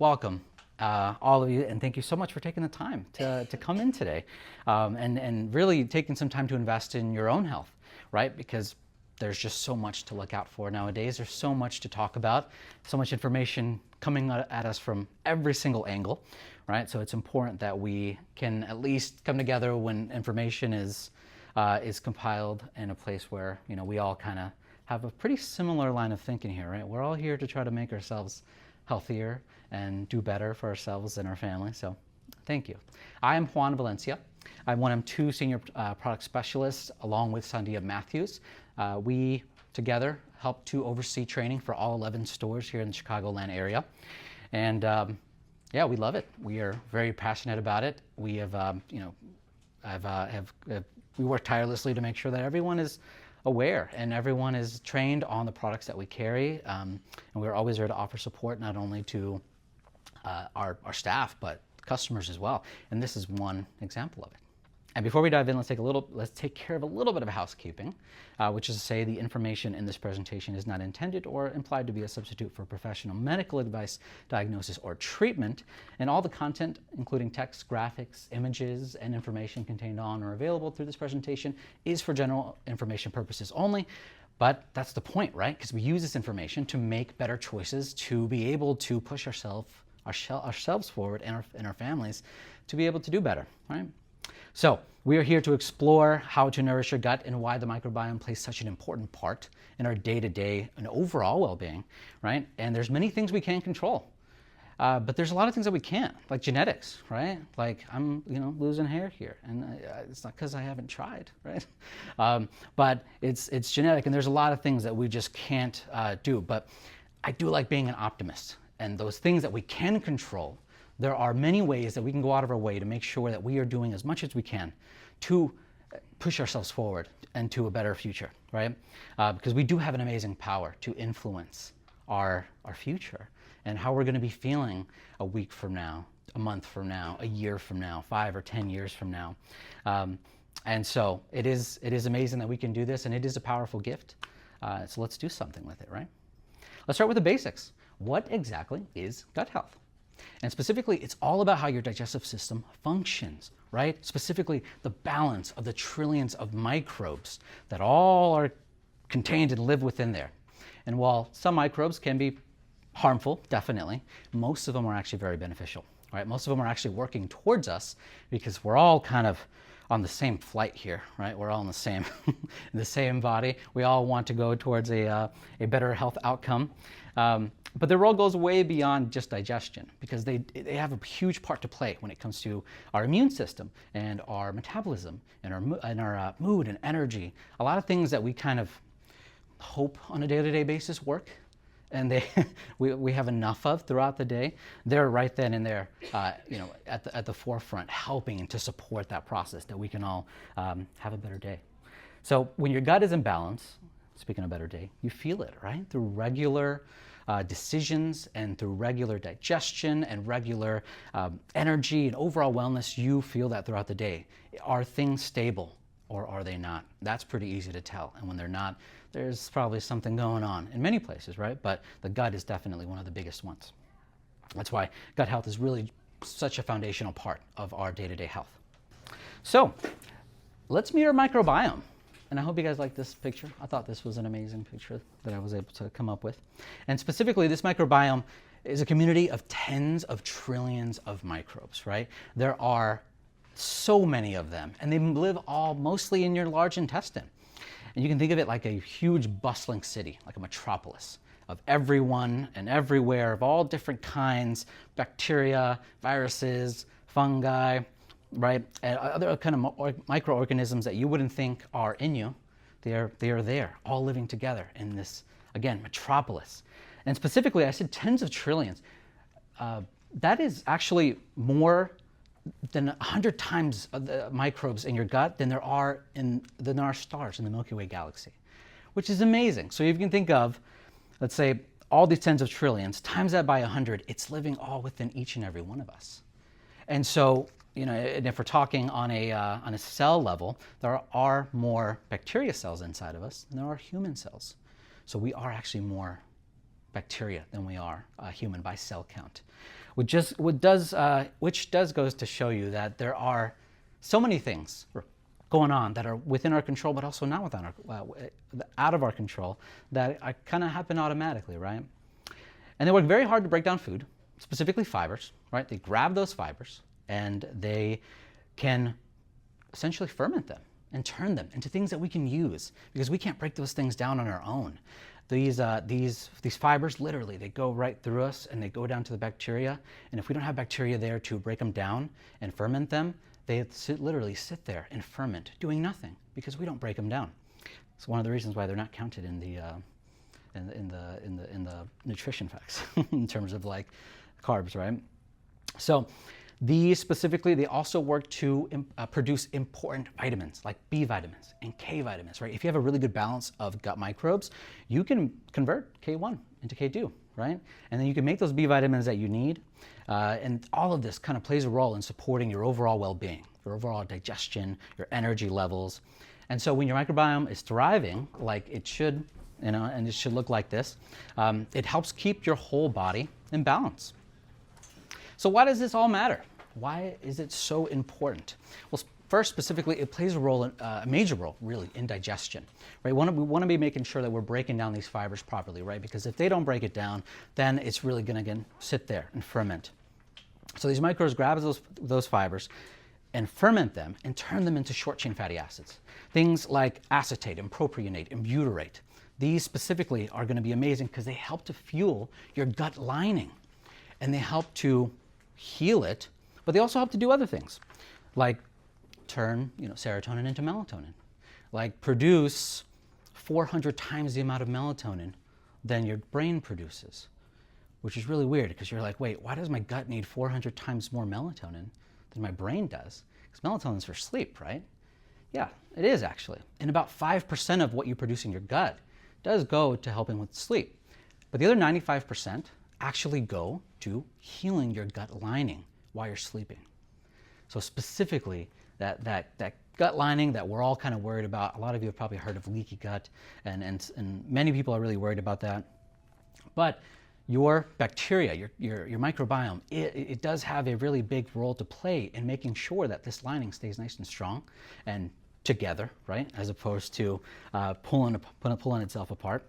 Welcome, all of you, and thank you so much for taking the time to come in today, and really taking some time to invest in your own health, right? Because there's just so much to look out for nowadays. There's so much to talk about, so much information coming at us from every single angle, right? So it's important that we can at least come together when information is compiled in a place where, you know, we all kind of have a pretty similar line of thinking here, right? We're all here to try to make ourselves healthier and do better for ourselves and our family. So thank you. I am Juan Valencia. I'm one of two senior product specialists along with Sandia Matthews. We together help to oversee training for all 11 stores here in the Chicagoland area. And yeah, we love it. We are very passionate about it. We have, we work tirelessly to make sure that everyone is aware and everyone is trained on the products that we carry. And we're always there to offer support not only to our staff, but customers as well. And this is one example of it. And before we dive in, let's take care of a little bit of housekeeping, which is to say the information in this presentation is not intended or implied to be a substitute for professional medical advice, diagnosis, or treatment. And all the content, including text, graphics, images, and information contained on or available through this presentation is for general information purposes only. But that's the point, right? Because we use this information to make better choices, to be able to push ourselves forward and our families to be able to do better, right? So we are here to explore how to nourish your gut and why the microbiome plays such an important part in our day-to-day and overall well-being, right? And there's many things we can control, but there's a lot of things that we can't, like genetics, right? Like I'm, losing hair here, and it's not because I haven't tried, right? But it's genetic, and there's a lot of things that we just can't do. But I do like being an optimist, and those things that we can control. There are many ways that we can go out of our way to make sure that we are doing as much as we can to push ourselves forward and to a better future, right? Because we do have an amazing power to influence our future and how we're going to be feeling a week from now, a month from now, a year from now, 5 or 10 years from now. And so it is amazing that we can do this, and it is a powerful gift. So let's do something with it, right? Let's start with the basics. What exactly is gut health? And specifically, it's all about how your digestive system functions, right? Specifically, the balance of the trillions of microbes that all are contained and live within there. And while some microbes can be harmful, definitely, most of them are actually very beneficial, right? Most of them are actually working towards us because we're all kind of on the same flight here, right? We're all in the same, the same body. We all want to go towards a better health outcome. But their role goes way beyond just digestion, because they have a huge part to play when it comes to our immune system and our metabolism and our mood and energy. A lot of things that we kind of hope on a day-to-day basis work, and we have enough of throughout the day. They're right then and there, at the forefront, helping to support that process that we can all have a better day. So when your gut is in balance, speaking of better day, you feel it, right? Through regular decisions and through regular digestion and regular energy and overall wellness, you feel that throughout the day. Are things stable or are they not? That's pretty easy to tell. And when they're not, there's probably something going on in many places, right? But the gut is definitely one of the biggest ones. That's why gut health is really such a foundational part of our day-to-day health. So let's meet our microbiome. And I hope you guys like this picture. I thought this was an amazing picture that I was able to come up with. And specifically, this microbiome is a community of tens of trillions of microbes, right? There are so many of them, and they live all mostly in your large intestine. And you can think of it like a huge bustling city, like a metropolis of everyone and everywhere, of all different kinds, bacteria, viruses, fungi, right? And other kind of microorganisms that you wouldn't think are in you. They are there, all living together in this, again, metropolis. And specifically, I said tens of trillions. That is actually more than 100 times of the microbes in your gut than there are stars in the Milky Way galaxy, which is amazing. So you can think of, let's say, all these tens of trillions, times that by 100, it's living all within each and every one of us. And so, and if we're talking on a cell level, there are more bacteria cells inside of us than there are human cells. So we are actually more bacteria than we are human by cell count. which does goes to show you that there are so many things going on that are within our control, but also not within out of our control, that kind of happen automatically, right? And they work very hard to break down food, specifically fibers, right? They grab those fibers and they can essentially ferment them and turn them into things that we can use, because we can't break those things down on our own. These fibers, literally, they go right through us and they go down to the bacteria. And if we don't have bacteria there to break them down and ferment them, they literally sit there and ferment, doing nothing, because we don't break them down. It's one of the reasons why they're not counted in the nutrition facts in terms of like carbs, right? So these specifically, they also work to produce important vitamins like B vitamins and K vitamins, right? If you have a really good balance of gut microbes, you can convert K1 into K2, right? And then you can make those B vitamins that you need. And all of this kind of plays a role in supporting your overall well-being, your overall digestion, your energy levels. And so when your microbiome is thriving like it should, and it should look like this, it helps keep your whole body in balance. So why does this all matter? Why is it so important? Well, first, specifically, it plays a major role, really, in digestion, right? We want to be making sure that we're breaking down these fibers properly, right? Because if they don't break it down, then it's really going to sit there and ferment. So these microbes grab those fibers and ferment them and turn them into short-chain fatty acids. Things like acetate and propionate and butyrate. These specifically are going to be amazing because they help to fuel your gut lining, and they help to heal it, but they also help to do other things, like turn serotonin into melatonin, like produce 400 times the amount of melatonin than your brain produces, which is really weird, because you're like, wait, why does my gut need 400 times more melatonin than my brain does? Because melatonin's for sleep, right? Yeah, it is actually. And about 5% of what you produce in your gut does go to helping with sleep. But the other 95% actually go to healing your gut lining while you're sleeping. So specifically, that gut lining that we're all kind of worried about. A lot of you have probably heard of leaky gut, and many people are really worried about that. But your bacteria, your microbiome, it does have a really big role to play in making sure that this lining stays nice and strong and together, right? As opposed to pulling itself apart.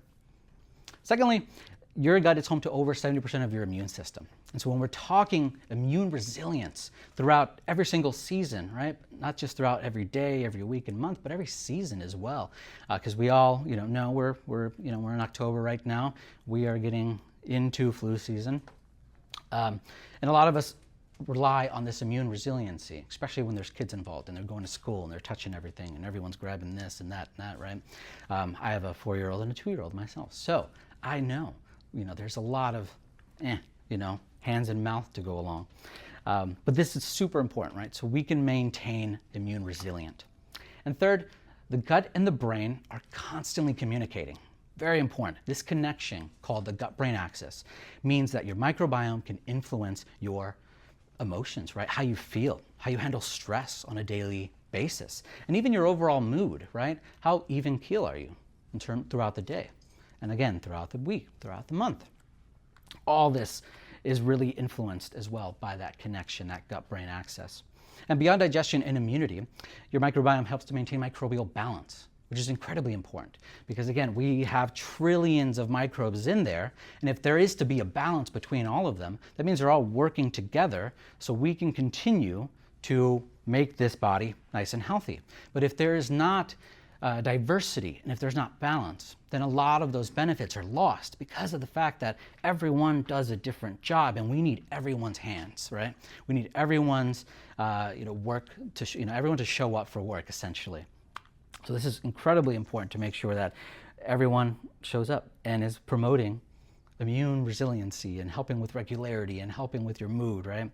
Secondly, your gut is home to over 70% of your immune system. And so when we're talking immune resilience throughout every single season, right? Not just throughout every day, every week and month, but every season as well. Because we all, know we're in October right now. We are getting into flu season. And a lot of us rely on this immune resiliency, especially when there's kids involved and they're going to school and they're touching everything and everyone's grabbing this and that, right? I have a 4-year-old and a 2-year-old myself. So I know, there's a lot of, hands and mouth to go along. But this is super important, right? So we can maintain immune resilient. And third, the gut and the brain are constantly communicating. Very important. This connection, called the gut-brain axis, means that your microbiome can influence your emotions, right? How you feel, how you handle stress on a daily basis, and even your overall mood, right? How even keel are you throughout the day? And again, throughout the week, throughout the month. All this is really influenced as well by that connection, that gut-brain axis. And beyond digestion and immunity, your microbiome helps to maintain microbial balance, which is incredibly important. Because again, we have trillions of microbes in there, and if there is to be a balance between all of them, that means they're all working together so we can continue to make this body nice and healthy. But if there is not diversity, and if there's not balance, then a lot of those benefits are lost because of the fact that everyone does a different job, and we need everyone's hands, right? We need everyone's work to everyone to show up for work, essentially. So this is incredibly important to make sure that everyone shows up and is promoting immune resiliency and helping with regularity and helping with your mood, right?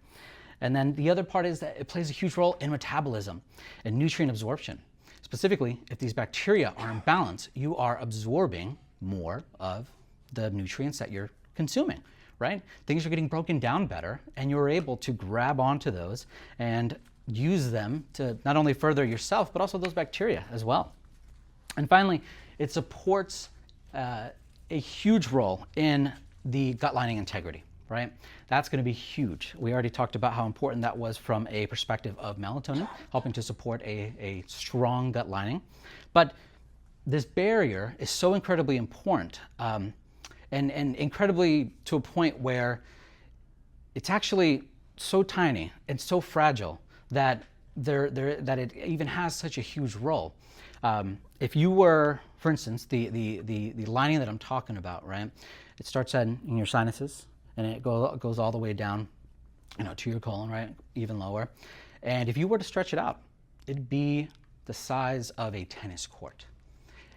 And then the other part is that it plays a huge role in metabolism and nutrient absorption. Specifically, if these bacteria are in balance, you are absorbing more of the nutrients that you're consuming, right? Things are getting broken down better, and you're able to grab onto those and use them to not only further yourself, but also those bacteria as well. And finally, it supports a huge role in the gut lining integrity. right? That's going to be huge. We already talked about how important that was from a perspective of melatonin, helping to support a strong gut lining. But this barrier is so incredibly important, and incredibly to a point where it's actually so tiny and so fragile that that it even has such a huge role. If you were, for instance, the lining that I'm talking about, right? It starts in your sinuses, and it goes all the way down, to your colon, right? Even lower. And if you were to stretch it out, it'd be the size of a tennis court.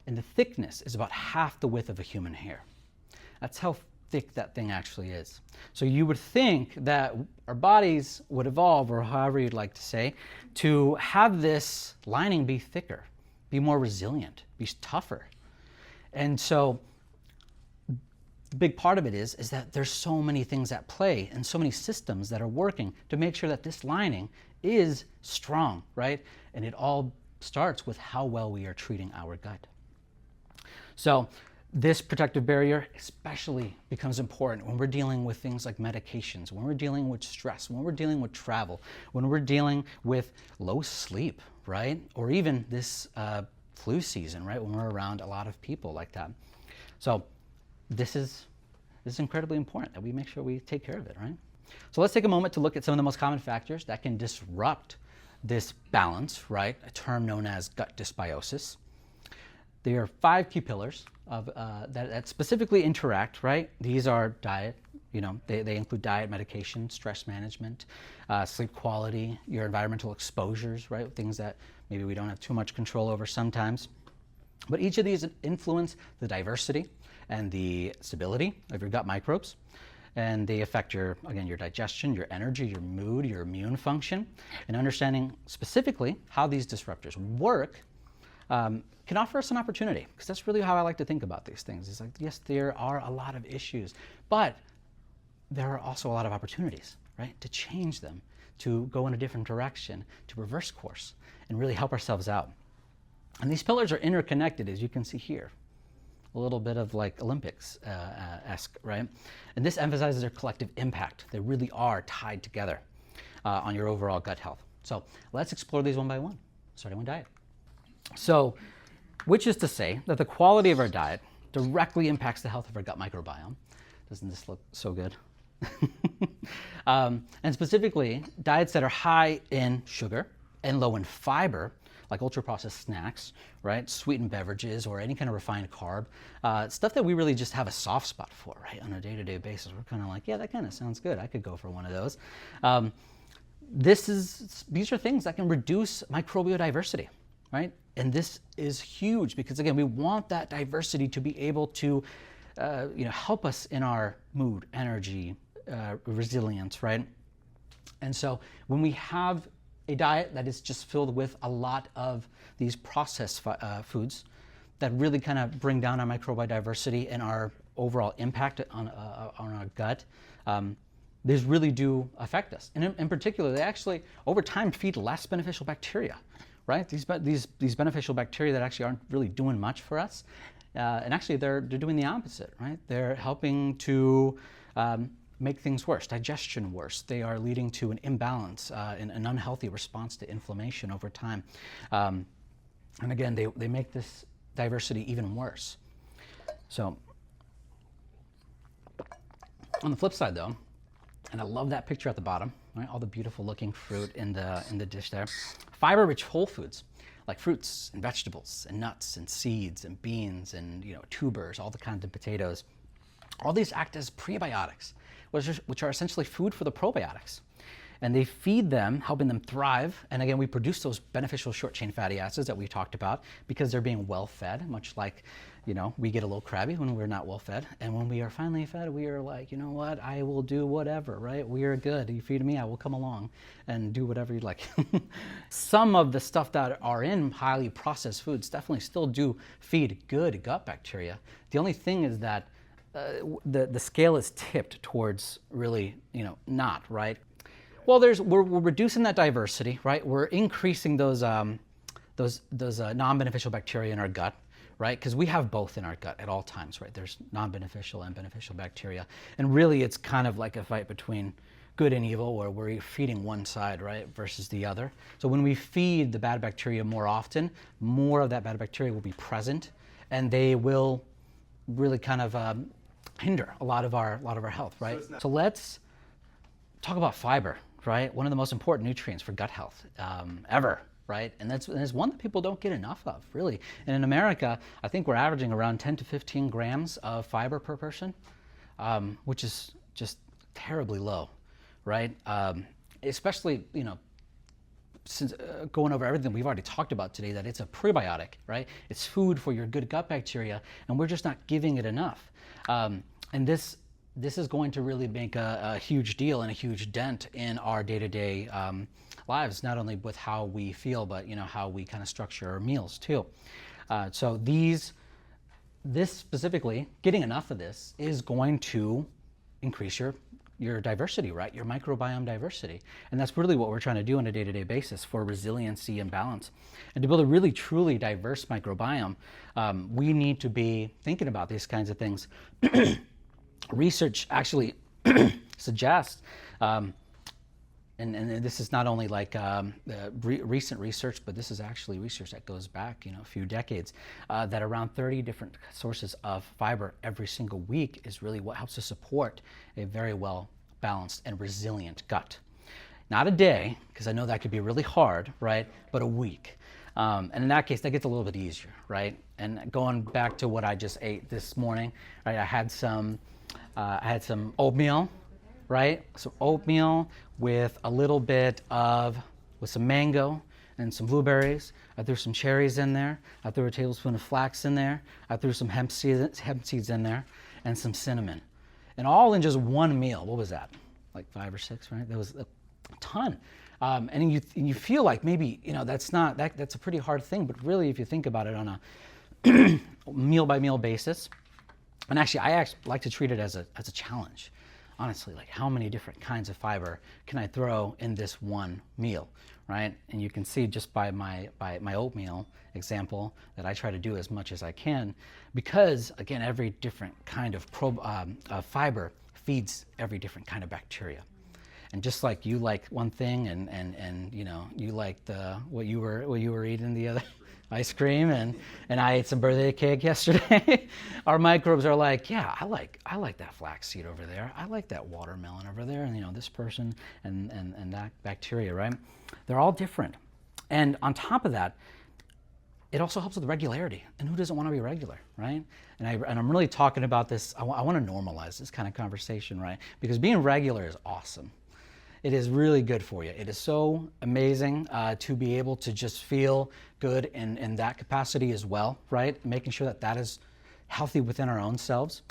And the thickness is about half the width of a human hair. That's how thick that thing actually is. So you would think that our bodies would evolve, or however you'd like to say, to have this lining be thicker, be more resilient, be tougher. And so the big part of it is that there's so many things at play and so many systems that are working to make sure that this lining is strong, right? And it all starts with how well we are treating our gut. So this protective barrier especially becomes important when we're dealing with things like medications, when we're dealing with stress, when we're dealing with travel, when we're dealing with low sleep, right? Or even this flu season, right? When we're around a lot of people like that. So this is incredibly important that we make sure we take care of it, right? So let's take a moment to look at some of the most common factors that can disrupt this balance, right? A term known as gut dysbiosis. There are 5 key pillars of, that specifically interact, right? These are diet, they include diet, medication, stress management, sleep quality, your environmental exposures, right? Things that maybe we don't have too much control over sometimes. But each of these influence the diversity and the stability of your gut microbes. And they affect your digestion, your energy, your mood, your immune function. And understanding specifically how these disruptors work can offer us an opportunity, because that's really how I like to think about these things. It's like, yes, there are a lot of issues, but there are also a lot of opportunities, right? To change them, to go in a different direction, to reverse course, and really help ourselves out. And these pillars are interconnected, as you can see here. A little bit of like Olympics-esque, right? And this emphasizes their collective impact. They really are tied together on your overall gut health. So let's explore these one by one, starting with diet. So, which is to say that the quality of our diet directly impacts the health of our gut microbiome. Doesn't this look so good? And specifically, diets that are high in sugar and low in fiber, like ultra-processed snacks, right? Sweetened beverages or any kind of refined carb, stuff that we really just have a soft spot for, right? On a day-to-day basis, we're kind of like, yeah, that kind of sounds good. I could go for one of those. These are things that can reduce microbial diversity, right? And this is huge because, again, we want that diversity to be able to help us in our mood, energy, resilience, right? And so when we have a diet that is just filled with a lot of these processed foods that really kind of bring down our microbial diversity and our overall impact on our gut, these really do affect us. And in particular, they actually, over time, feed less beneficial bacteria, right? These beneficial bacteria that actually aren't really doing much for us. And actually, they're doing the opposite, right? They're helping to make things worse, digestion worse. They are leading to an imbalance, an unhealthy response to inflammation over time. And again, they make this diversity even worse. So on the flip side though, and I love that picture at the bottom, right? All the beautiful looking fruit in the dish there. Fiber-rich whole foods like fruits and vegetables and nuts and seeds and beans and tubers, all the kinds of potatoes. All these act as prebiotics, which are essentially food for the probiotics. And they feed them, helping them thrive. And again, we produce those beneficial short-chain fatty acids that we talked about because they're being well-fed, much like, we get a little crabby when we're not well-fed. And when we are finally fed, we are like, you know what, I will do whatever, right? We are good. You feed me, I will come along and do whatever you'd like. Some of the stuff that are in highly processed foods definitely still do feed good gut bacteria. The only thing is that the scale is tipped towards really, not, right? Well, we're reducing that diversity, right? We're increasing those non-beneficial bacteria in our gut. right? Because we have both in our gut at all times, right? There's non-beneficial and beneficial bacteria. And really it's kind of like a fight between good and evil, where we're feeding one side, right, versus the other. So when we feed the bad bacteria more often, more of that bad bacteria will be present, and they will really kind of hinder a lot of our health, right? So let's talk about fiber, right? One of the most important nutrients for gut health ever, right? And that's one that people don't get enough of, really. And in America, I think we're averaging around 10 to 15 grams of fiber per person, which is just terribly low, right? Especially, you know, since going over everything we've already talked about today, that it's a prebiotic, right? It's food for your good gut bacteria, and we're just not giving it enough. And this is going to really make a huge deal and a huge dent in our day-to-day lives, not only with how we feel, but, you know, how we kind of structure our meals too. So this specifically, getting enough of this is going to increase your diversity, right? Your microbiome diversity. And that's really what we're trying to do on a day-to-day basis for resiliency and balance. And to build a really truly diverse microbiome, we need to be thinking about these kinds of things. Research actually suggests, and this is not only like recent research, but this is actually research that goes back, you know, a few decades, that around 30 different sources of fiber every single week is really what helps to support a very well balanced and resilient gut. Not a day, because I know that could be really hard, right? But a week. And in that case, that gets a little bit easier, right? And going back to what I just ate this morning, right? I had some oatmeal, right? Some oatmeal with a little bit with some mango and some blueberries. I threw some cherries in there. I threw a tablespoon of flax in there. I threw some hemp seeds in there, and some cinnamon. And all in just one meal. What was that? Like 5 or 6, right? That was a ton. And you feel like maybe, you know, that's a pretty hard thing, but really if you think about it on a meal by meal basis, and actually I like to treat it as a challenge. Honestly, like how many different kinds of fiber can I throw in this one meal, right? And you can see just by my oatmeal example that I try to do as much as I can, because again, every different kind of fiber feeds every different kind of bacteria. And just like you like one thing, and you know, you like what you were eating the other ice cream, and I ate some birthday cake yesterday. Our microbes are like, yeah, I like that flaxseed over there. I like that watermelon over there, and you know, this person and that bacteria, right? They're all different. And on top of that, it also helps with regularity. And who doesn't want to be regular, right? And I'm really talking about this. I want to normalize this kind of conversation, right? Because being regular is awesome. It is really good for you. It is so amazing to be able to just feel good in that capacity as well, right? Making sure that is healthy within our own selves.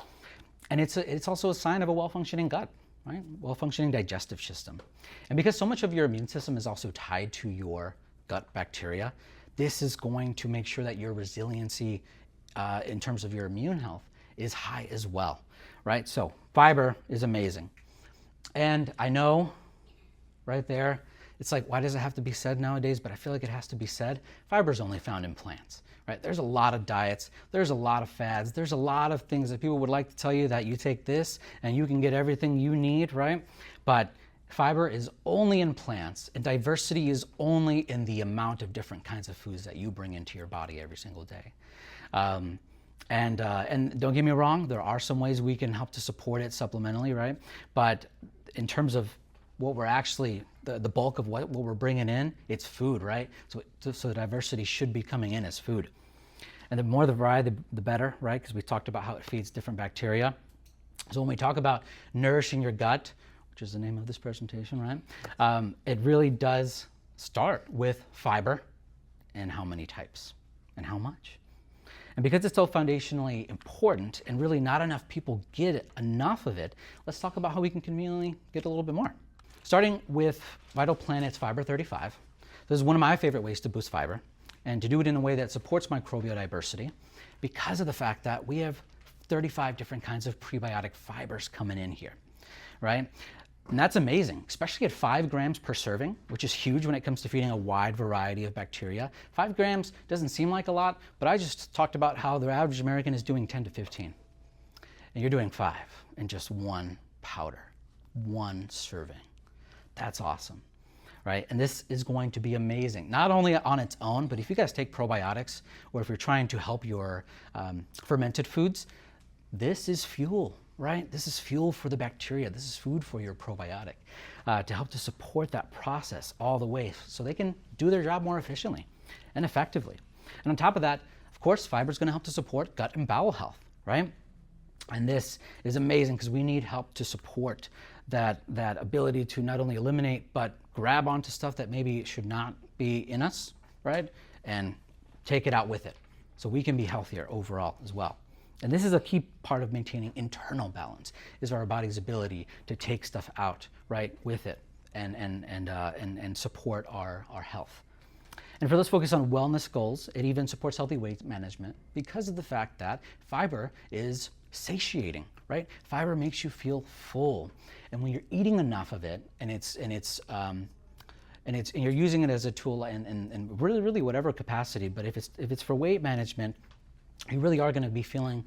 And it's also a sign of a well-functioning gut, right? Well-functioning digestive system. And because so much of your immune system is also tied to your gut bacteria, this is going to make sure that your resiliency in terms of your immune health is high as well, right? So fiber is amazing. And I know right there, it's like, why does it have to be said nowadays? But I feel like it has to be said. Fiber is only found in plants, right? There's a lot of diets, there's a lot of fads, there's a lot of things that people would like to tell you that you take this and you can get everything you need, right? But fiber is only in plants, and diversity is only in the amount of different kinds of foods that you bring into your body every single day. And don't get me wrong, there are some ways we can help to support it supplementally, right? But in terms of what we're actually, the bulk of what we're bringing in, it's food, right? So the diversity should be coming in as food. And the more the variety, the better, right? Because we talked about how it feeds different bacteria. So when we talk about nourishing your gut, which is the name of this presentation, right? It really does start with fiber and how many types and how much. And because it's so foundationally important and really not enough people get enough of it, let's talk about how we can conveniently get a little bit more. Starting with Vital Planet's Fiber 35. This is one of my favorite ways to boost fiber, and to do it in a way that supports microbial diversity, because of the fact that we have 35 different kinds of prebiotic fibers coming in here, right? And that's amazing, especially at 5 grams per serving, which is huge when it comes to feeding a wide variety of bacteria. 5 grams doesn't seem like a lot, but I just talked about how the average American is doing 10 to 15. And you're doing 5 in just one powder, one serving. That's awesome, right? And this is going to be amazing, not only on its own, but if you guys take probiotics, or if you're trying to help your fermented foods, this is fuel. Right? This is fuel for the bacteria. This is food for your probiotic to help to support that process all the way so they can do their job more efficiently and effectively. And on top of that, of course, fiber is going to help to support gut and bowel health, right? And this is amazing because we need help to support that ability to not only eliminate, but grab onto stuff that maybe should not be in us, right? And take it out with it so we can be healthier overall as well. And this is a key part of maintaining internal balance, is our body's ability to take stuff out, right, with it and support our health. And for those focused on wellness goals, it even supports healthy weight management because of the fact that fiber is satiating, right? Fiber makes you feel full. And when you're eating enough of it and you're using it as a tool in really whatever capacity, but if it's for weight management, you really are going to be feeling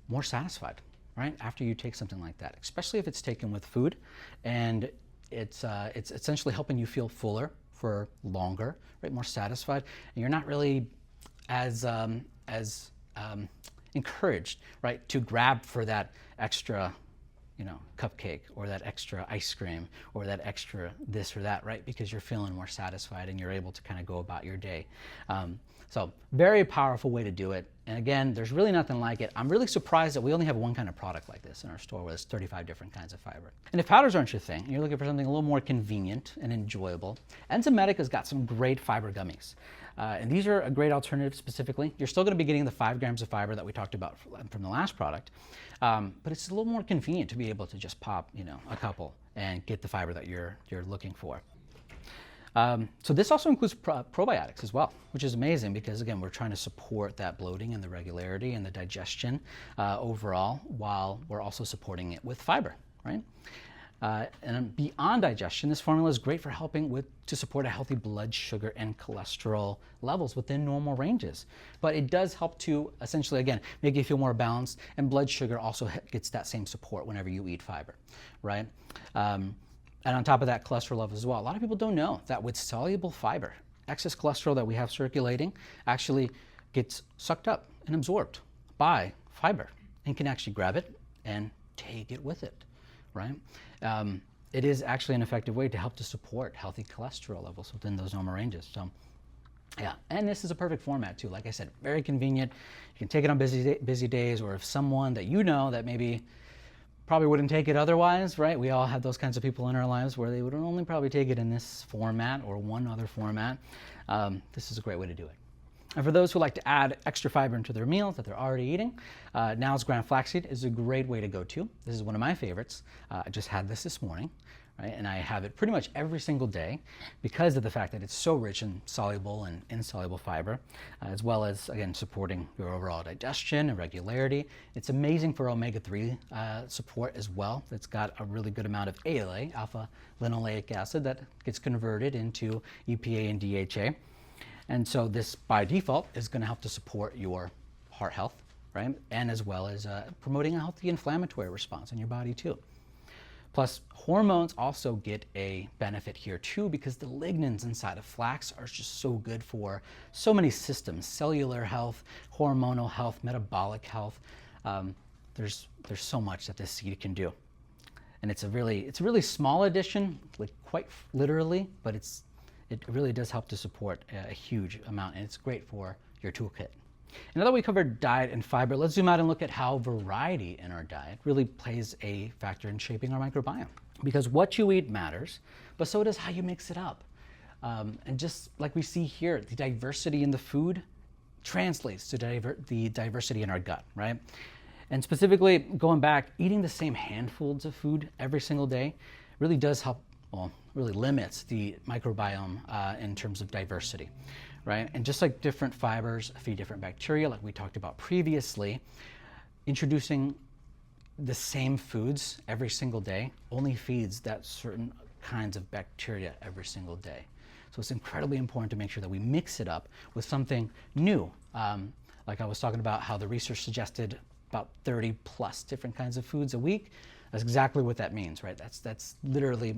more satisfied, right, after you take something like that, especially if it's taken with food, and it's essentially helping you feel fuller for longer, right, more satisfied, and you're not really as encouraged, right, to grab for that extra, cupcake or that extra ice cream or that extra this or that, right, because you're feeling more satisfied and you're able to kind of go about your day. So very powerful way to do it. And again, there's really nothing like it. I'm really surprised that we only have one kind of product like this in our store where there's 35 different kinds of fiber. And if powders aren't your thing, and you're looking for something a little more convenient and enjoyable, Enzymedica's got some great fiber gummies. And these are a great alternative specifically. You're still going to be getting the 5 grams of fiber that we talked about from the last product, but it's a little more convenient to be able to just pop, a couple and get the fiber that you're looking for. So this also includes probiotics as well, which is amazing because, again, we're trying to support that bloating and the regularity and the digestion overall, while we're also supporting it with fiber, right? And beyond digestion, this formula is great for helping to support a healthy blood sugar and cholesterol levels within normal ranges. But it does help to essentially, again, make you feel more balanced, and blood sugar also gets that same support whenever you eat fiber, right? And on top of that, cholesterol levels as well. A lot of people don't know that with soluble fiber, excess cholesterol that we have circulating actually gets sucked up and absorbed by fiber and can actually grab it and take it with it, right? It is actually an effective way to help to support healthy cholesterol levels within those normal ranges. So, yeah, and this is a perfect format too. Like I said, very convenient. You can take it on busy days, or if someone that you know that maybe probably wouldn't take it otherwise, right? We all have those kinds of people in our lives where they would only probably take it in this format or one other format. This is a great way to do it. And for those who like to add extra fiber into their meals that they're already eating, Now's ground flaxseed is a great way to go to. This is one of my favorites. I just had this morning, right? And I have it pretty much every single day because of the fact that it's so rich in soluble and insoluble fiber, as well as, again, supporting your overall digestion and regularity. It's amazing for omega-3 support as well. It's got a really good amount of ALA, alpha linoleic acid, that gets converted into EPA and DHA. And so this, by default, is going to help to support your heart health, right? And as well as promoting a healthy inflammatory response in your body too. Plus, hormones also get a benefit here too, because the lignans inside of flax are just so good for so many systems: cellular health, hormonal health, metabolic health. There's so much that this seed can do. And it's a really small addition, like quite literally, but it really does help to support a huge amount, and it's great for your toolkit. And now that we covered diet and fiber, let's zoom out and look at how variety in our diet really plays a factor in shaping our microbiome. Because what you eat matters, but so does how you mix it up. And just like we see here, the diversity in the food translates to the diversity in our gut, right? And specifically, going back, eating the same handfuls of food every single day really does help, well, really limits the microbiome in terms of diversity, right? And just like different fibers feed different bacteria, like we talked about previously, introducing the same foods every single day only feeds that certain kinds of bacteria every single day. So it's incredibly important to make sure that we mix it up with something new. Like I was talking about how the research suggested about 30 plus different kinds of foods a week. That's exactly what that means, right? That's literally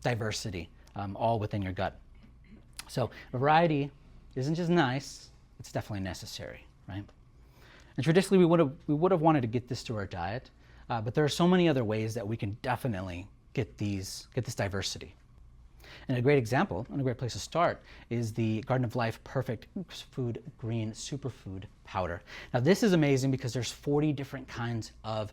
diversity, all within your gut. So variety isn't just nice, it's definitely necessary, right? And traditionally we would have wanted to get this to our diet, but there are so many other ways that we can definitely get this diversity. And a great example, and a great place to start, is the Garden of Life Perfect Food Green Superfood Powder. Now this is amazing because there's 40 different kinds of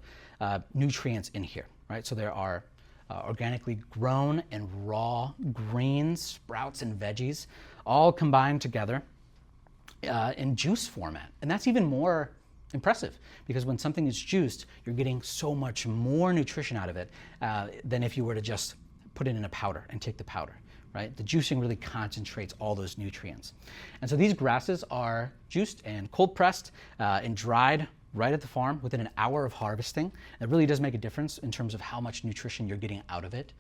nutrients in here, right? So there are organically grown and raw greens, sprouts, and veggies, all combined together in juice format. And that's even more impressive because when something is juiced, you're getting so much more nutrition out of it than if you were to just put it in a powder and take the powder, right? The juicing really concentrates all those nutrients. And so these grasses are juiced and cold pressed and dried right at the farm within an hour of harvesting. It really does make a difference in terms of how much nutrition you're getting out of it.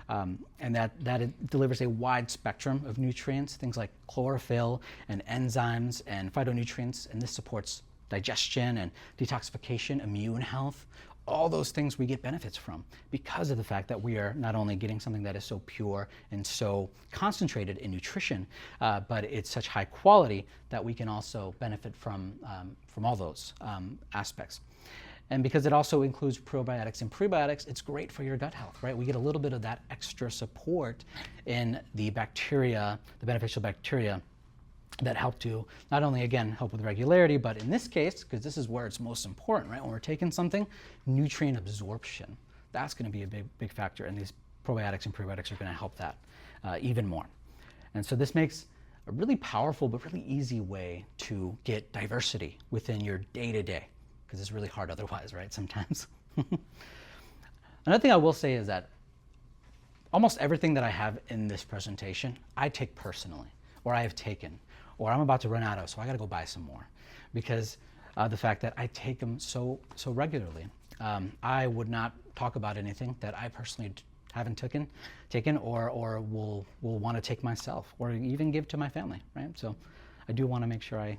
And that it delivers a wide spectrum of nutrients, things like chlorophyll and enzymes and phytonutrients, and this supports digestion and detoxification, immune health. All those things we get benefits from because of the fact that we are not only getting something that is so pure and so concentrated in nutrition, but it's such high quality that we can also benefit from all those aspects. And because it also includes probiotics and prebiotics, it's great for your gut health, right? We get a little bit of that extra support in the bacteria, the beneficial bacteria that help to not only, again, help with regularity, but in this case, because this is where it's most important, right? When we're taking something, nutrient absorption. That's going to be a big factor, and these probiotics and prebiotics are going to help that even more. And so this makes a really powerful but really easy way to get diversity within your day-to-day, because it's really hard otherwise, right, sometimes. Another thing I will say is that almost everything that I have in this presentation, I take personally, or I have taken, or I'm about to run out of, so I gotta go buy some more, because the fact that I take them so regularly. I would not talk about anything that I personally haven't taken or will want to take myself, or even give to my family, right? So I do want to make sure I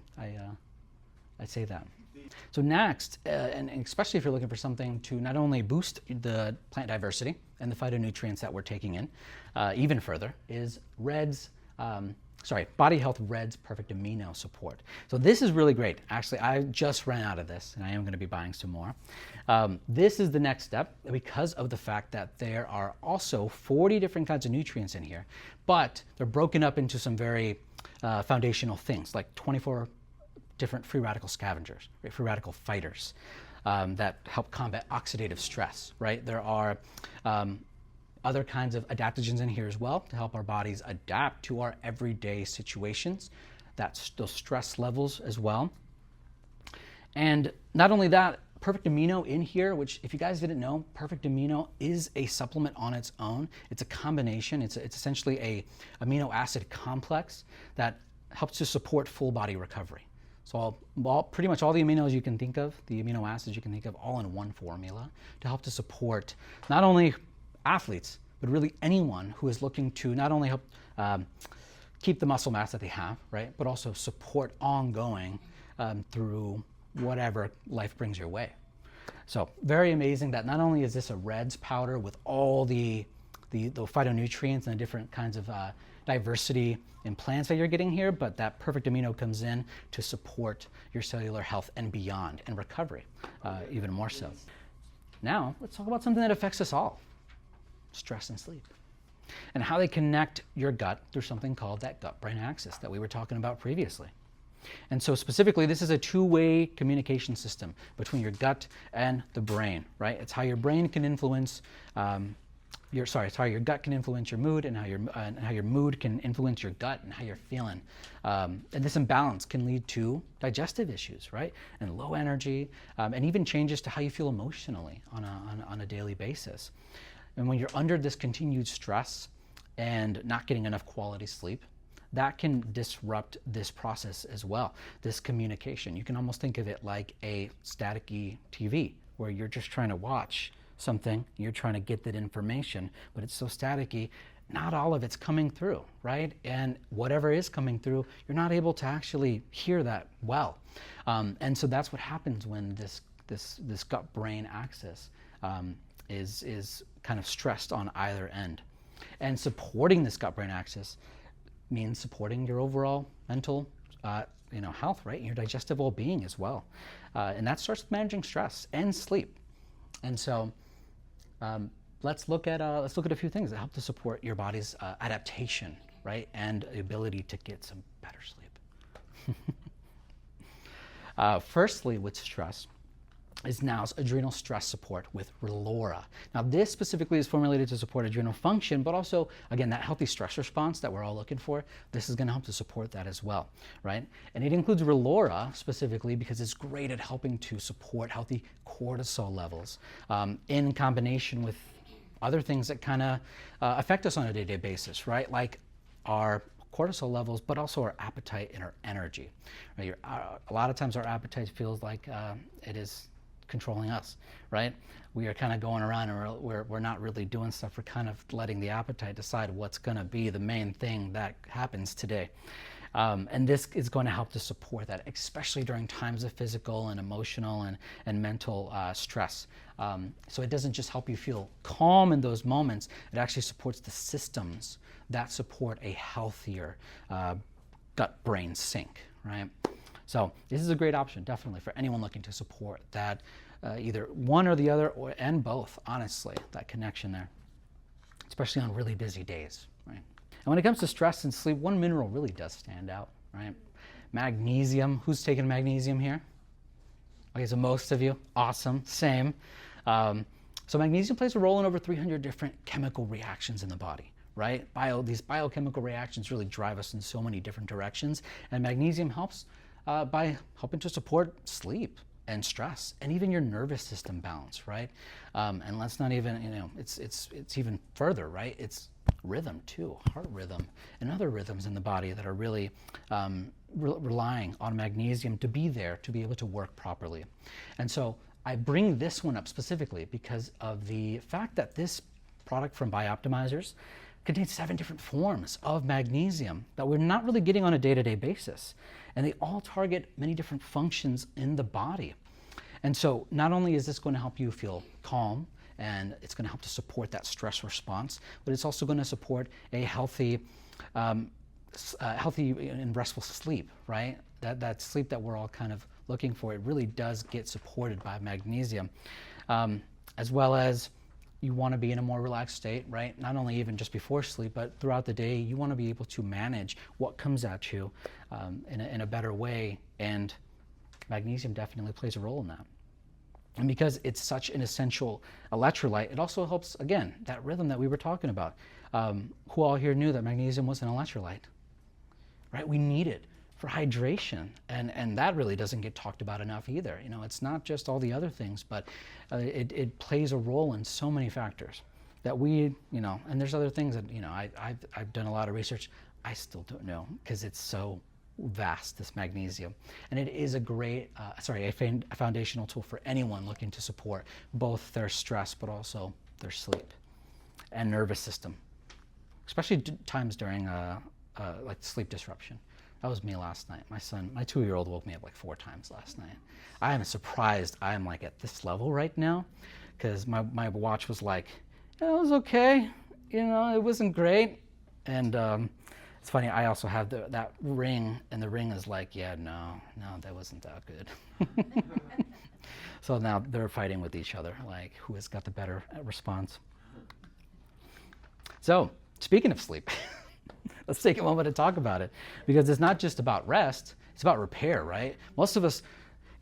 say that. So next, and especially if you're looking for something to not only boost the plant diversity and the phytonutrients that we're taking in even further, is BodyHealth Red's Perfect Amino Support. So this is really great. Actually, I just ran out of this, and I am going to be buying some more. This is the next step because of the fact that there are also 40 different kinds of nutrients in here, but they're broken up into some very foundational things, like 24 different free radical scavengers, right? Free radical fighters that help combat oxidative stress, right? There are other kinds of adaptogens in here as well to help our bodies adapt to our everyday situations, that's those stress levels as well. And not only that, Perfect Amino in here, which if you guys didn't know, Perfect Amino is a supplement on its own. It's a combination. It's essentially a amino acid complex that helps to support full body recovery. So pretty much all the aminos you can think of, the amino acids you can think of, all in one formula to help to support not only athletes, but really anyone who is looking to not only help keep the muscle mass that they have, right, but also support ongoing through whatever life brings your way. So very amazing that not only is this a Reds powder with all the phytonutrients and the different kinds of diversity in plants that you're getting here, but that Perfect Amino comes in to support your cellular health and beyond, and recovery even more so. Now, let's talk about something that affects us all, stress and sleep, and how they connect your gut through something called that gut-brain axis that we were talking about previously. And so specifically, this is a two-way communication system between your gut and the brain, right? It's how your brain can influence it's how your gut can influence your mood, and how your mood can influence your gut and how you're feeling. And this imbalance can lead to digestive issues, right? And low energy, and even changes to how you feel emotionally on a daily basis. And when you're under this continued stress and not getting enough quality sleep, that can disrupt this process as well, this communication. You can almost think of it like a staticky TV, where you're just trying to watch something, you're trying to get that information, but it's so staticky, not all of it's coming through, right? And whatever is coming through, you're not able to actually hear that well. And so that's what happens when this gut-brain axis is kind of stressed on either end. And supporting this gut-brain axis means supporting your overall mental health, right? Your digestive well-being as well. And that starts with managing stress and sleep. And so let's look at a few things that help to support your body's adaptation, right? And the ability to get some better sleep. Firstly, with stress, is now's adrenal stress support with Relora. Now this specifically is formulated to support adrenal function, but also, again, that healthy stress response that we're all looking for, this is gonna help to support that as well, right? And it includes Relora specifically because it's great at helping to support healthy cortisol levels in combination with other things that kind of affect us on a day-to-day basis, right? Like our cortisol levels, but also our appetite and our energy. Right? A lot of times our appetite feels like it is controlling us, right? We are kind of going around and we're not really doing stuff. We're kind of letting the appetite decide what's going to be the main thing that happens today. And this is going to help to support that, especially during times of physical and emotional and mental stress. So it doesn't just help you feel calm in those moments, it actually supports the systems that support a healthier gut-brain sync, right? So this is a great option, definitely, for anyone looking to support that, either one or the other, and both, honestly, that connection there, especially on really busy days, right? And when it comes to stress and sleep, one mineral really does stand out, right? Magnesium. Who's taking magnesium here? Okay, so most of you. Awesome. Same. So magnesium plays a role in over 300 different chemical reactions in the body, right? These biochemical reactions really drive us in so many different directions, and magnesium helps by helping to support sleep and stress and even your nervous system balance, right? And let's not even, it's even further, right? It's rhythm too, heart rhythm and other rhythms in the body that are really relying on magnesium to be there to be able to work properly. And so I bring this one up specifically because of the fact that this product from BIOptimizers contains 7 different forms of magnesium that we're not really getting on a day-to-day basis. And they all target many different functions in the body. And so not only is this going to help you feel calm, and it's going to help to support that stress response, but it's also going to support a healthy and restful sleep, right? That sleep that we're all kind of looking for, it really does get supported by magnesium, as well as you want to be in a more relaxed state, right? Not only even just before sleep, but throughout the day, you want to be able to manage what comes at you in a better way, and magnesium definitely plays a role in that. And because it's such an essential electrolyte, it also helps, again, that rhythm that we were talking about. Who all here knew that magnesium was an electrolyte, right? We need it for hydration, and that really doesn't get talked about enough either. It's not just all the other things, but it plays a role in so many factors that we, and there's other things that, I've done a lot of research. I still don't know because it's so vast, this magnesium. And it is a great, a foundational tool for anyone looking to support both their stress, but also their sleep and nervous system, especially times during like sleep disruption. That was me last night. My 2-year-old woke me up like 4 times last night. I am surprised I am like at this level right now, because my watch was like, it was okay, it wasn't great. And it's funny, I also have that ring, and the ring is like, yeah, no, that wasn't that good. So now they're fighting with each other, like who has got the better response. So speaking of sleep, let's take a moment to talk about it, because it's not just about rest, it's about repair, right? Most of us,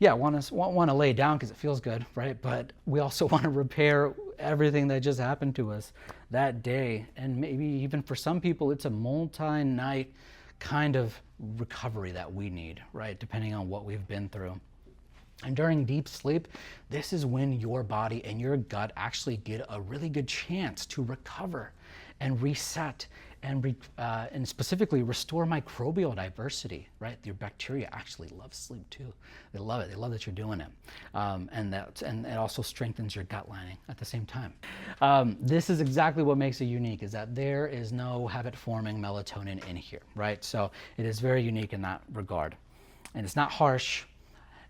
want to lay down because it feels good, right? But we also want to repair everything that just happened to us that day. And maybe even for some people, it's a multi-night kind of recovery that we need, right? Depending on what we've been through. And during deep sleep, this is when your body and your gut actually get a really good chance to recover and reset and specifically restore microbial diversity, right? Your bacteria actually love sleep too. They love it. They love that you're doing it. And it also strengthens your gut lining at the same time. This is exactly what makes it unique, is that there is no habit-forming melatonin in here, right? So it is very unique in that regard. And it's not harsh.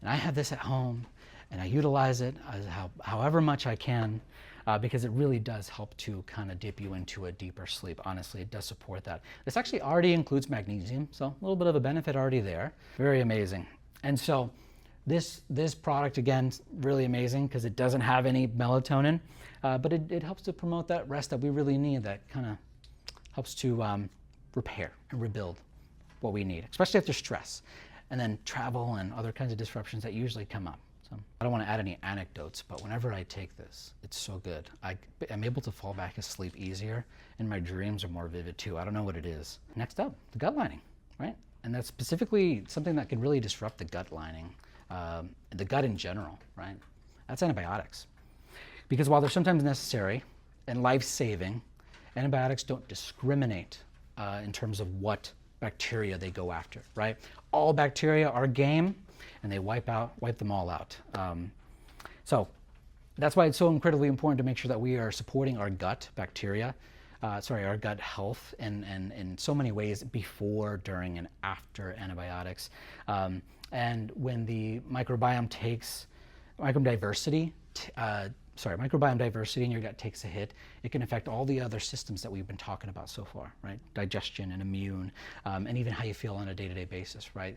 And I have this at home, and I utilize it however much I can. Because it really does help to kind of dip you into a deeper sleep. Honestly, it does support that. This actually already includes magnesium, so a little bit of a benefit already there. Very amazing. And so this product, again, really amazing because it doesn't have any melatonin, but it helps to promote that rest that we really need, that kind of helps to repair and rebuild what we need, especially after stress, and then travel and other kinds of disruptions that usually come up. So I don't want to add any anecdotes, but whenever I take this, it's so good. I'm able to fall back asleep easier, and my dreams are more vivid too. I don't know what it is. Next up, the gut lining, right? And that's specifically something that can really disrupt the gut lining, the gut in general, right? That's antibiotics. Because while they're sometimes necessary and life-saving, antibiotics don't discriminate in terms of what bacteria they go after, right? All bacteria are game, and they wipe them all out. So that's why it's so incredibly important to make sure that we are supporting our gut bacteria, our gut health in so many ways before, during, and after antibiotics. And when the microbiome diversity in your gut takes a hit, it can affect all the other systems that we've been talking about so far, right? Digestion and immune, and even how you feel on a day-to-day basis, right?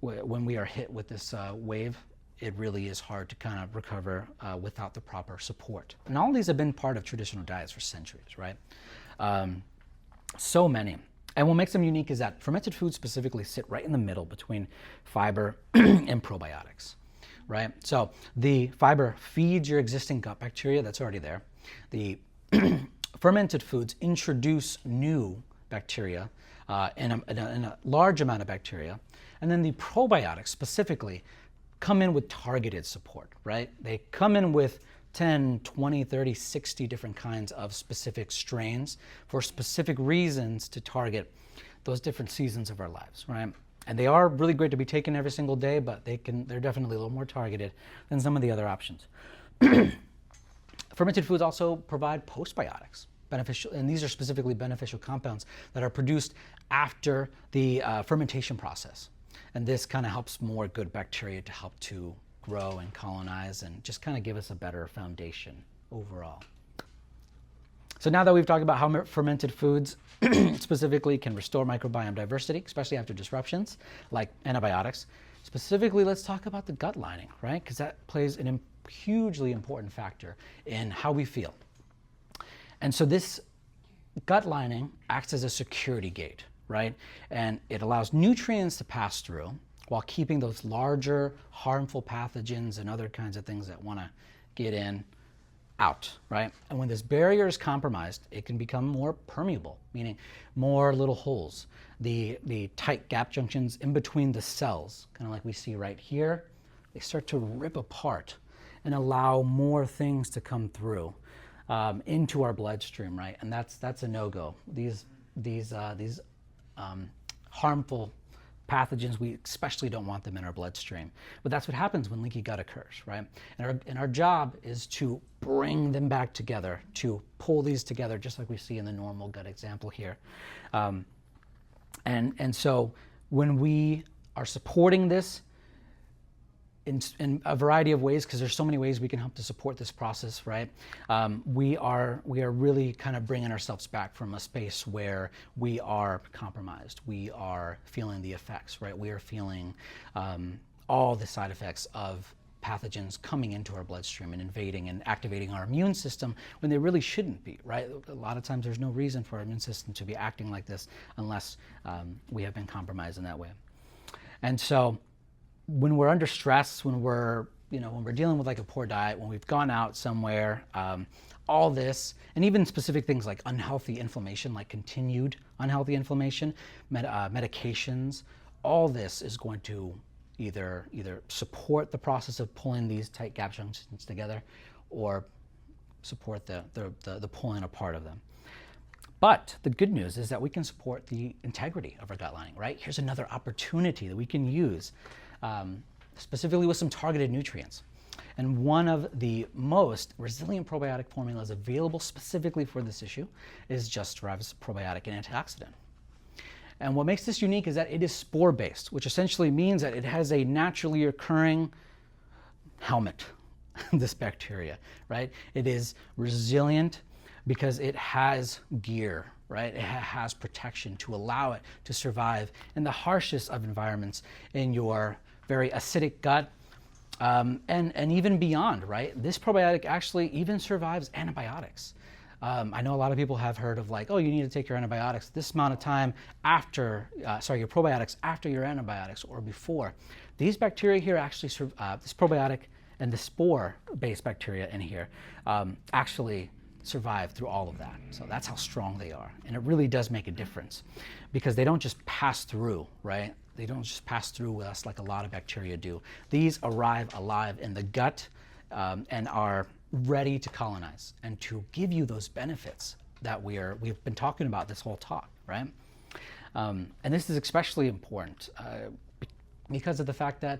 When we are hit with this wave, it really is hard to kind of recover without the proper support. And all these have been part of traditional diets for centuries, right? So many. And what makes them unique is that fermented foods specifically sit right in the middle between fiber and probiotics, right? So the fiber feeds your existing gut bacteria that's already there. The fermented foods introduce new bacteria and a large amount of bacteria. And then the probiotics specifically come in with targeted support, right? They come in with 10, 20, 30, 60 different kinds of specific strains for specific reasons to target those different seasons of our lives, right? And they are really great to be taken every single day, but they're definitely a little more targeted than some of the other options. Fermented foods also provide postbiotics, beneficial, and these are specifically beneficial compounds that are produced after the fermentation process. And this kind of helps more good bacteria to help to grow and colonize and just kind of give us a better foundation overall. So now that we've talked about how fermented foods specifically can restore microbiome diversity, especially after disruptions like antibiotics, specifically let's talk about the gut lining, right? Because that plays a hugely important factor in how we feel. And so this gut lining acts as a security gate, right? And it allows nutrients to pass through while keeping those larger harmful pathogens and other kinds of things that want to get in out, right? And when this barrier is compromised, it can become more permeable, meaning more little holes. The tight gap junctions in between the cells, kind of like we see right here, they start to rip apart and allow more things to come through into our bloodstream, right? And that's a no-go. These harmful pathogens, we especially don't want them in our bloodstream. But that's what happens when leaky gut occurs, right? And our job is to bring them back together, to pull these together, just like we see in the normal gut example here. And so when we are supporting this in a variety of ways, because there's so many ways we can help to support this process, right? We are really kind of bringing ourselves back from a space where we are compromised. We are feeling the effects, right? We are feeling all the side effects of pathogens coming into our bloodstream and invading and activating our immune system when they really shouldn't be, right? A lot of times there's no reason for our immune system to be acting like this unless we have been compromised in that way. And so when we're under stress, when we're dealing with like a poor diet, when we've gone out somewhere, all this, and even specific things like unhealthy inflammation, like continued unhealthy inflammation, medications, all this is going to either support the process of pulling these tight gap junctions together or support the pulling apart of them. But the good news is that we can support the integrity of our gut lining, right? Here's another opportunity that we can use specifically with some targeted nutrients. And one of the most resilient probiotic formulas available specifically for this issue is Just Thrive's probiotic and antioxidant. And what makes this unique is that it is spore-based, which essentially means that it has a naturally occurring helmet, this bacteria, right? It is resilient because it has gear, right? It has protection to allow it to survive in the harshest of environments, in your very acidic gut, and even beyond, right? This probiotic actually even survives antibiotics. I know a lot of people have heard of like, oh, you need to take your antibiotics this amount of time after, your probiotics after your antibiotics or before. These bacteria here actually, this probiotic and the spore-based bacteria in here actually survive through all of that. So that's how strong they are. And it really does make a difference because they don't just pass through, right? They don't just pass through with us like a lot of bacteria do. These arrive alive in the gut and are ready to colonize and to give you those benefits that we've been talking about this whole talk, right? And this is especially important because of the fact that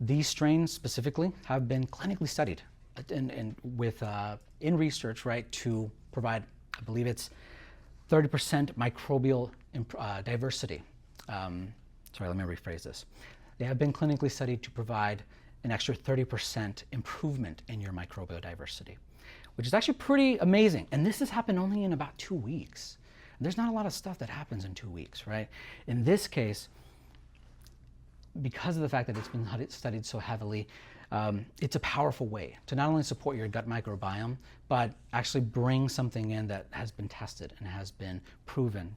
these strains specifically have been clinically studied in research, right, to provide, I believe it's 30% microbial diversity. Sorry, let me rephrase this. They have been clinically studied to provide an extra 30% improvement in your microbial diversity, which is actually pretty amazing. And this has happened only in about 2 weeks. There's not a lot of stuff that happens in 2 weeks, right? In this case, because of the fact that it's been studied so heavily, it's a powerful way to not only support your gut microbiome, but actually bring something in that has been tested and has been proven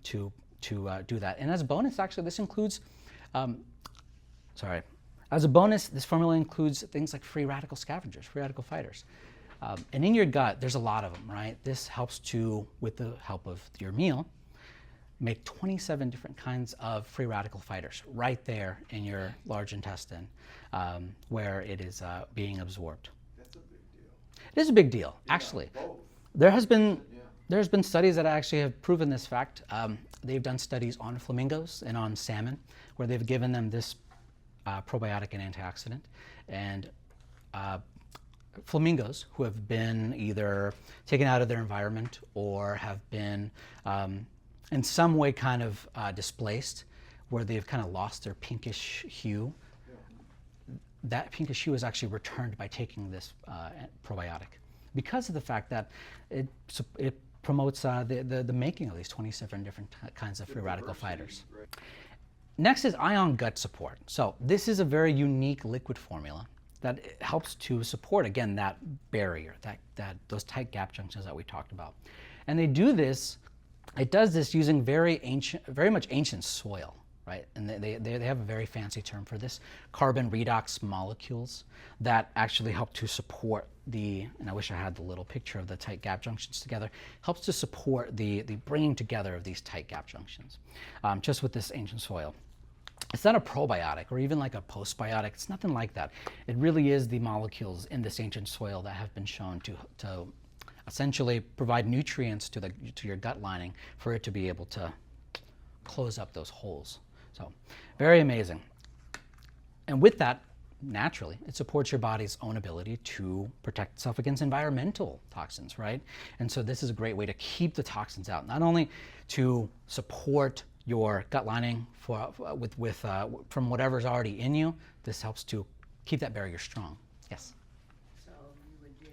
to do that. And as a bonus, actually, this includes, as a bonus, this formula includes things like free radical scavengers, free radical fighters. And in your gut, there's a lot of them, right? This helps to, with the help of your meal, make 27 different kinds of free radical fighters right there in your large intestine where it is being absorbed. That's a big deal. It is a big deal, Yeah, actually. both. There's been studies that actually have proven this fact. They've done studies on flamingos and on salmon where they've given them this probiotic and antioxidant. And flamingos who have been either taken out of their environment or have been in some way kind of displaced, where they've kind of lost their pinkish hue. That pinkish hue is actually returned by taking this probiotic because of the fact that it promotes the making of these 27 different kinds of free radical fighters. Next is ion gut support. So this is a very unique liquid formula that helps to support, again, that barrier, those tight gap junctions that we talked about. And they do this, it does this using very much ancient soil, right? And they have a very fancy term for this, carbon redox molecules that actually help to support and I wish I had the little picture of the tight gap junctions together, helps to support the bringing together of these tight gap junctions, just with this ancient soil. It's not a probiotic or even like a postbiotic. It's nothing like that. It really is the molecules in this ancient soil that have been shown to essentially provide nutrients to your gut lining for it to be able to close up those holes. So very amazing. And with that, naturally, it supports your body's own ability to protect itself against environmental toxins, right? And so this is a great way to keep the toxins out, not only to support your gut lining from whatever's already in you. This helps to keep that barrier strong. Yes? So you would do,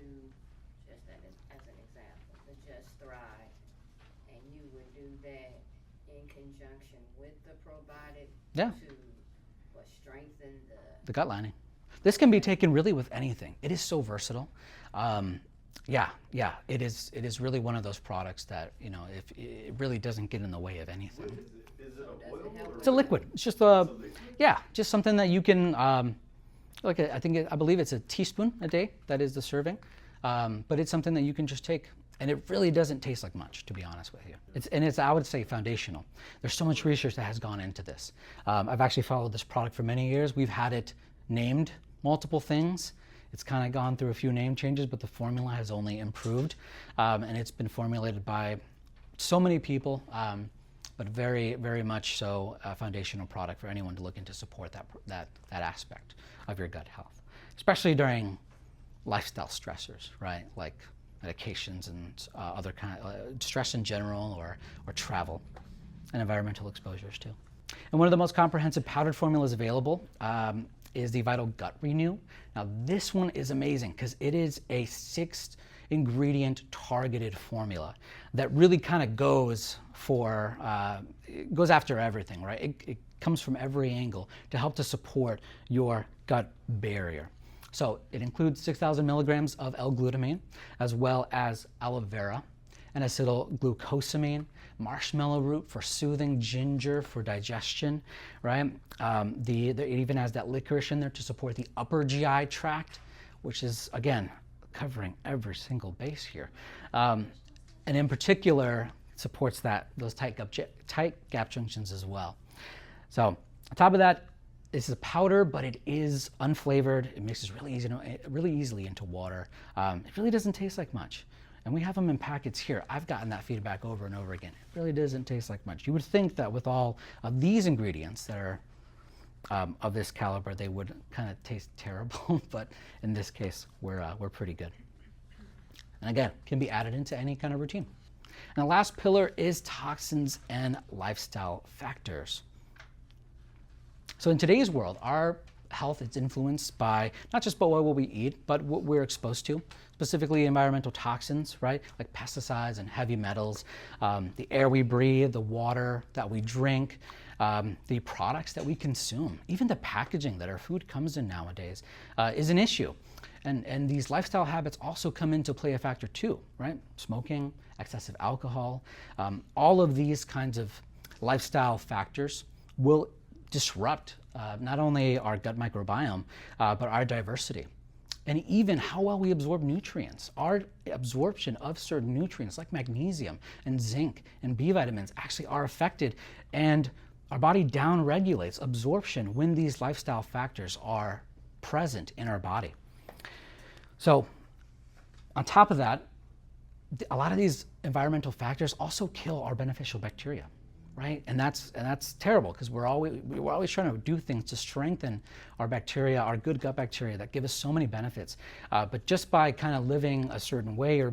just as an example, the Just Thrive, and you would do that in conjunction with the probiotic Yeah. to strengthen The gut lining. This can be taken really with anything. It is so versatile. It is really one of those products that, if it really doesn't get in the way of anything. Is it a oil or It's a liquid. It's just just something that you can, I believe it's a teaspoon a day. That is the serving, but it's something that you can just take, and it really doesn't taste like much, to be honest with you. It's I would say foundational. There's so much research that has gone into this. I've actually followed this product for many years. We've had it named multiple things. It's kind of gone through a few name changes, but the formula has only improved, and it's been formulated by so many people, but very, very much so a foundational product for anyone to look into support that aspect of your gut health, especially during lifestyle stressors, right? Like medications and other kind of stress in general, or travel and environmental exposures too. And one of the most comprehensive powdered formulas available is the Vital Gut Renew. Now this one is amazing because it is a 6 ingredient targeted formula that really kind of goes after everything, right? It comes from every angle to help to support your gut barrier. So it includes 6,000 milligrams of L-glutamine, as well as aloe vera, and acetylglucosamine, marshmallow root for soothing, ginger for digestion, right? It even has that licorice in there to support the upper GI tract, which is, again, covering every single base here. And in particular, supports those tight gap junctions as well. So on top of that, this is a powder, but it is unflavored. It mixes really easily into water. It really doesn't taste like much. And we have them in packets here. I've gotten that feedback over and over again. It really doesn't taste like much. You would think that with all of these ingredients that are of this caliber, they would kind of taste terrible, but in this case, we're pretty good. And again, can be added into any kind of routine. And the last pillar is toxins and lifestyle factors. So in today's world, our health is influenced by not just by what we eat, but what we're exposed to, specifically environmental toxins, right? Like pesticides and heavy metals, the air we breathe, the water that we drink, the products that we consume, even the packaging that our food comes in nowadays is an issue. And these lifestyle habits also come into play a factor too, right? Smoking, excessive alcohol, all of these kinds of lifestyle factors will disrupt not only our gut microbiome, but our diversity. And even how well we absorb nutrients. Our absorption of certain nutrients like magnesium and zinc and B vitamins actually are affected, and our body down-regulates absorption when these lifestyle factors are present in our body. So on top of that, a lot of these environmental factors also kill our beneficial bacteria, right? And that's terrible because we're always trying to do things to strengthen our bacteria, our good gut bacteria that give us so many benefits. But just by kind of living a certain way or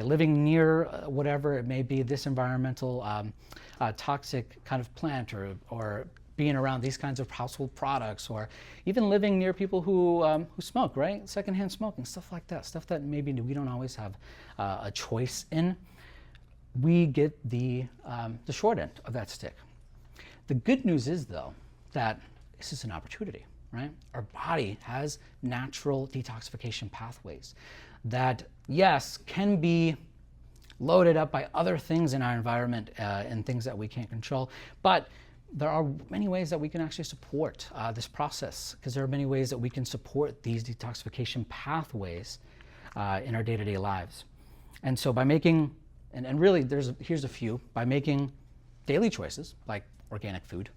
living near whatever it may be, this environmental toxic kind of plant, or being around these kinds of household products, or even living near people who smoke, right? Secondhand smoking, stuff like that, stuff that maybe we don't always have a choice in. We get the short end of that stick. The good news is, though, that this is an opportunity, right? Our body has natural detoxification pathways that, yes, can be loaded up by other things in our environment and things that we can't control, but there are many ways that we can actually support this process, because there are many ways that we can support these detoxification pathways in our day-to-day lives. And so by making, and really here's a few, by making daily choices like organic food,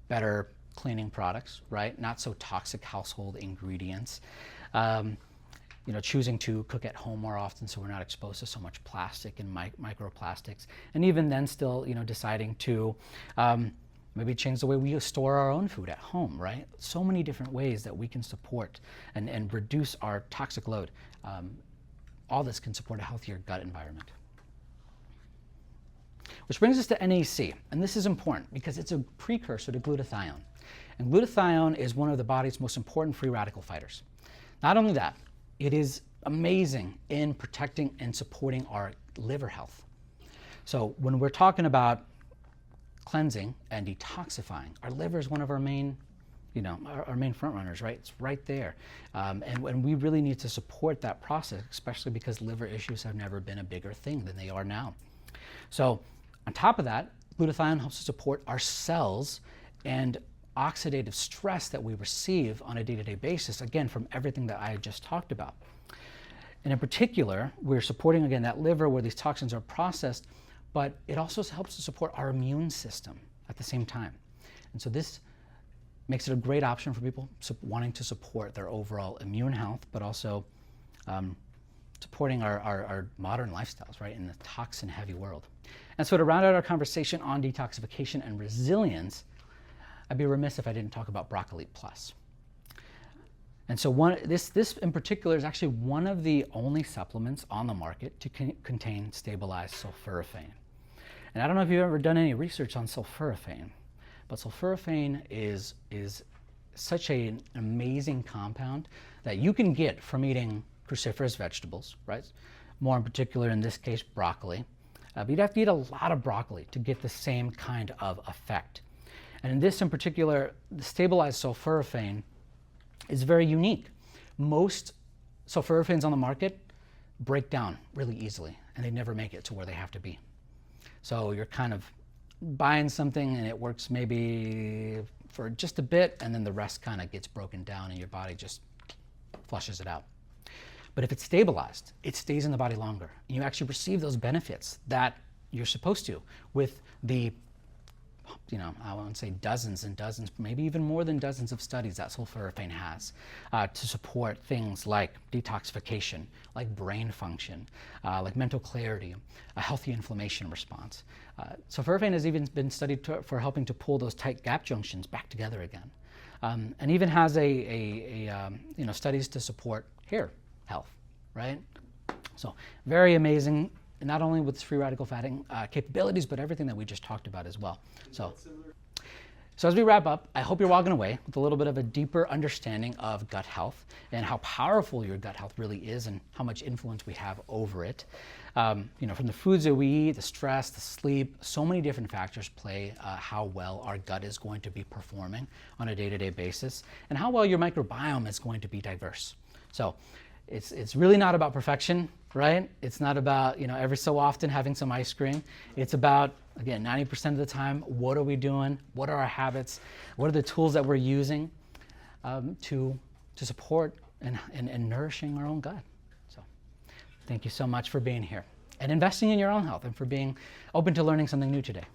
better cleaning products, right? Not so toxic household ingredients. Choosing to cook at home more often so we're not exposed to so much plastic and microplastics. And even then still, deciding to maybe change the way we store our own food at home, right? So many different ways that we can support and reduce our toxic load. All this can support a healthier gut environment. Which brings us to NAC, and this is important because it's a precursor to glutathione. And glutathione is one of the body's most important free radical fighters. Not only that, it is amazing in protecting and supporting our liver health. So when we're talking about cleansing and detoxifying, our liver is one of our main, our main front runners, right? It's right there. And we really need to support that process, especially because liver issues have never been a bigger thing than they are now. So on top of that, glutathione helps to support our cells and oxidative stress that we receive on a day-to-day basis, again, from everything that I just talked about. And in particular, we're supporting, again, that liver where these toxins are processed, but it also helps to support our immune system at the same time. And so this makes it a great option for people wanting to support their overall immune health, but also supporting our modern lifestyles, right, in the toxin-heavy world. And so to round out our conversation on detoxification and resilience, I'd be remiss if I didn't talk about Broccoli Plus. And so this in particular is actually one of the only supplements on the market to contain stabilized sulforaphane. And I don't know if you've ever done any research on sulforaphane, but sulforaphane is such an amazing compound that you can get from eating cruciferous vegetables, right? More in particular, in this case, broccoli. But you'd have to eat a lot of broccoli to get the same kind of effect. And in this in particular, the stabilized sulforaphane is very unique. Most sulforaphanes on the market break down really easily, and they never make it to where they have to be. So you're kind of buying something and it works maybe for just a bit, and then the rest kind of gets broken down and your body just flushes it out. But if it's stabilized, it stays in the body longer. And you actually receive those benefits that you're supposed to with the, I won't say dozens and dozens, maybe even more than dozens of studies that sulforaphane has to support things like detoxification, like brain function, like mental clarity, a healthy inflammation response. Sulforaphane has even been studied for helping to pull those tight gap junctions back together again, and even has studies to support hair health, right? So very amazing, not only with free radical fatting capabilities, but everything that we just talked about as well. So as we wrap up, I hope you're walking away with a little bit of a deeper understanding of gut health and how powerful your gut health really is and how much influence we have over it. From the foods that we eat, the stress, the sleep, so many different factors play how well our gut is going to be performing on a day-to-day basis and how well your microbiome is going to be diverse. So it's really not about perfection, right? It's not about, every so often having some ice cream. It's about, again, 90% of the time, what are we doing? What are our habits? What are the tools that we're using to support and nourishing our own gut? So thank you so much for being here and investing in your own health and for being open to learning something new today.